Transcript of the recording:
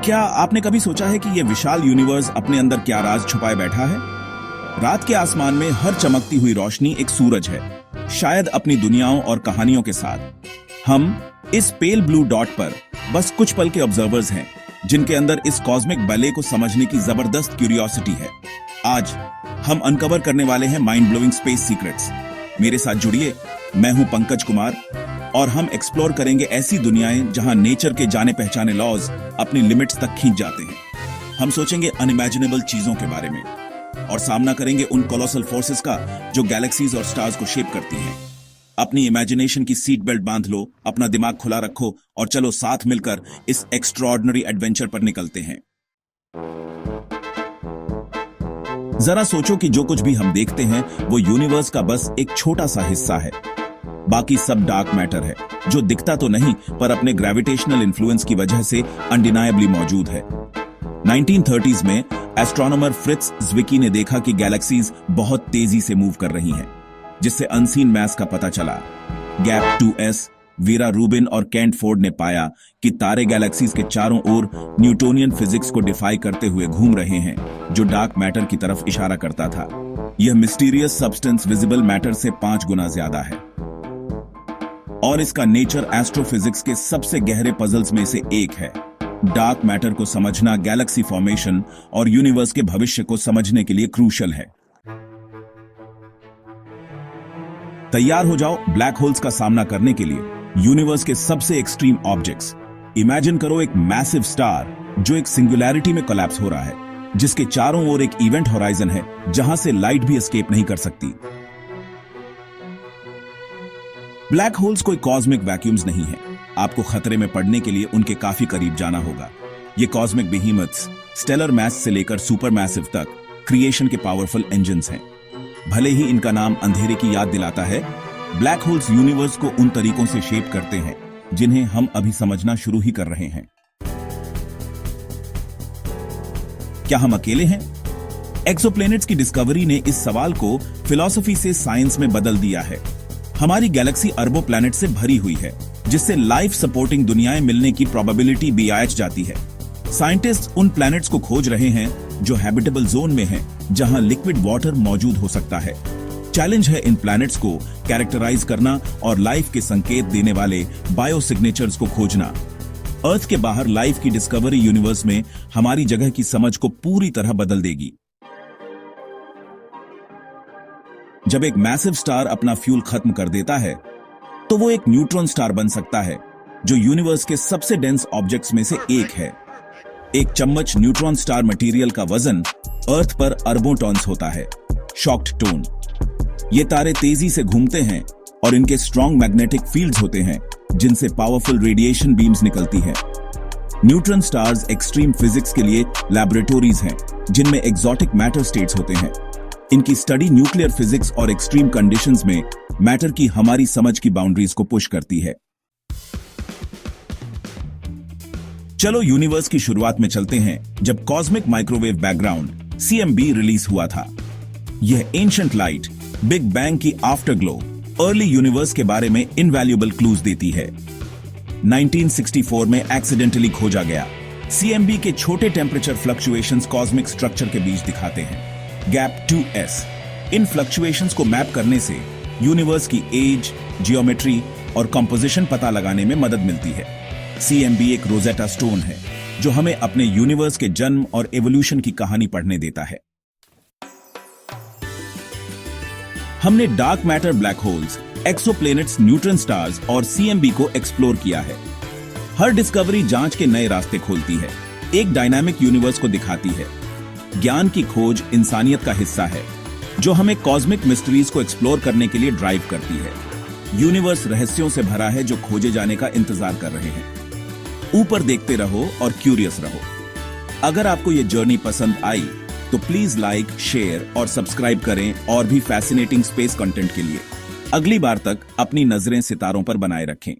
क्या आपने कभी सोचा है कि यह विशाल यूनिवर्स अपने अंदर क्या राज छुपाए बैठा है? रात के आसमान में हर चमकती हुई रोशनी एक सूरज है, शायद अपनी दुनियाओं और कहानियों के साथ। हम इस पेल ब्लू डॉट पर बस कुछ पल के ऑब्जर्वर्स हैं, जिनके अंदर इस कॉस्मिक बैले को समझने की जबरदस्त क्यूरियोसिटी है। आज हम अनकवर करने वाले हैं माइंड ब्लोइंग स्पेस सीक्रेट्स। मेरे साथ जुड़िए, मैं हूं पंकज कुमार और हम एक्सप्लोर करेंगे ऐसी दुनियाएं जहां नेचर के जाने पहचाने लॉज अपनी लिमिट्स तक खींच जाते हैं। हम सोचेंगे अनइमेजिनेबल चीजों के बारे में और सामना करेंगे उन कोलोसल फोर्सेस का जो गैलेक्सीज और स्टार्स को शेप करती हैं। अपनी इमेजिनेशन की सीट बेल्ट बांध लो, अपना दिमाग खुला रखो और चलो साथ मिलकर इस एक्स्ट्राऑर्डिनरी एडवेंचर पर निकलते हैं। जरा सोचो कि जो कुछ भी हम देखते हैं वो यूनिवर्स का बस एक छोटा सा हिस्सा है। बाकी सब डार्क मैटर है, जो दिखता तो नहीं पर अपने ग्रेविटेशनल इन्फ्लुएंस की वजह से अनडिनायबली मौजूद है। 1930s में एस्ट्रोनॉमर फ्रिट्ज ज्विकी ने देखा कि गैलेक्सीज बहुत तेजी से मूव कर रही हैं, जिससे अनसीन मैस का पता चला। गैप 2s, वीरा रूबिन और केंट फोर्ड ने पाया कि तारे गैलेक्सीज के चारों ओर न्यूटोनियन फिजिक्स को डिफाई करते हुए घूम रहे हैं, जो डार्क मैटर की तरफ इशारा करता था। यह मिस्टीरियस सब्सटेंस विजिबल मैटर से 5 गुना ज्यादा है और इसका नेचर एस्ट्रोफिजिक्स के सबसे गहरे पजल्स में से एक है। डार्क मैटर को समझना गैलेक्सी फॉर्मेशन और यूनिवर्स के भविष्य को समझने के लिए क्रूशल है। तैयार हो जाओ ब्लैक होल्स का सामना करने के लिए, यूनिवर्स के सबसे एक्सट्रीम ऑब्जेक्ट्स। इमेजिन करो एक मैसिव स्टार जो एक सिंगुलैरिटी में कोलैप्स हो रहा है, जिसके चारों ओर एक इवेंट होराइजन है जहां से लाइट भी एस्केप नहीं कर सकती। ब्लैक होल्स कोई कॉस्मिक वैक्यूम्स नहीं है, आपको खतरे में पड़ने के लिए उनके काफी करीब जाना होगा। ये कॉस्मिक बिहीमथ्स स्टेलर मैस से लेकर सुपर मैसिव तक क्रिएशन के पावरफुल इंजन्स हैं। भले ही इनका नाम अंधेरे की याद दिलाता है, ब्लैक होल्स यूनिवर्स को उन तरीकों से शेप करते हैं जिन्हें हम अभी समझना शुरू ही कर रहे हैं। क्या हम अकेले हैं? एक्सोप्लैनेट्स की डिस्कवरी ने इस सवाल को फिलॉसफी से साइंस में बदल दिया है। हमारी गैलेक्सी अरबों प्लैनेट से भरी हुई है, जिससे लाइफ सपोर्टिंग दुनियाएं मिलने की प्रोबेबिलिटी BH जाती है। साइंटिस्ट उन प्लैनेट्स को खोज रहे हैं जो हैबिटेबल जोन में हैं, जहां लिक्विड वाटर मौजूद हो सकता है। चैलेंज है इन प्लैनेट्स को कैरेक्टराइज करना और लाइफ के संकेत देने वाले बायो सिग्नेचर्स को खोजना। अर्थ के बाहर लाइफ की डिस्कवरी यूनिवर्स में हमारी जगह की समझ को पूरी तरह बदल देगी। जब एक मैसिव स्टार अपना फ्यूल खत्म कर देता है, तो वो एक न्यूट्रॉन स्टार बन सकता है, जो यूनिवर्स के सबसे डेंस ऑब्जेक्ट्स में से एक है। एक चम्मच न्यूट्रॉन स्टार मटेरियल का वजन अर्थ पर अरबों टॉन्स होता है। Shocked tone. ये तारे तेजी से घूमते हैं और इनके स्ट्रॉन्ग मैग्नेटिक फील्ड्स होते हैं, जिनसे पावरफुल रेडिएशन बीम्स निकलती हैं। न्यूट्रॉन स्टार्स एक्सट्रीम फिजिक्स के लिए लैबोरेटोरीज हैं, जिनमें एक्सोटिक मैटर स्टेट्स होते हैं। इनकी स्टडी न्यूक्लियर फिजिक्स और एक्सट्रीम कंडीशंस में मैटर की हमारी समझ की बाउंड्रीज को पुश करती है। चलो यूनिवर्स की शुरुआत में चलते हैं, जब cosmic microwave background CMB release हुआ था। यह एंशिएंट लाइट, बिग बैंग की आफ्टर ग्लो, अर्ली यूनिवर्स के बारे में इनवैल्यूएबल क्लूज देती है। 1964 में एक्सीडेंटली खोजा गया CMB के छोटे टेम्परेचर फ्लक्चुएशंस कॉस्मिक स्ट्रक्चर के बीच दिखाते हैं। Gap 2s। इन फ्लक्चुएशंस को मैप करने से यूनिवर्स की एज, जियोमेट्री और कंपोजिशन पता लगाने में मदद मिलती है। CMB एक रोजेटा स्टोन है, जो हमें अपने यूनिवर्स के जन्म और एवोल्यूशन की कहानी पढ़ने देता है। हमने dark matter, black holes, exoplanets, neutron stars और CMB को एक्सप्लोर किया है। हर डिस्कवरी जांच के नए रास्ते खोलती है, एक डायनामिक यूनिवर्स को दिखाती है। ज्ञान की खोज इंसानियत का हिस्सा है, जो हमें कॉस्मिक मिस्ट्रीज को एक्सप्लोर करने के लिए ड्राइव करती है। यूनिवर्स रहस्यों से भरा है, जो खोजे जाने का इंतजार कर रहे हैं। ऊपर देखते रहो और क्यूरियस रहो। अगर आपको ये जर्नी पसंद आई तो प्लीज लाइक, शेयर और सब्सक्राइब करें और भी फैसिनेटिंग स्पेस कंटेंट के लिए। अगली बार तक अपनी नजरें सितारों पर बनाए रखें।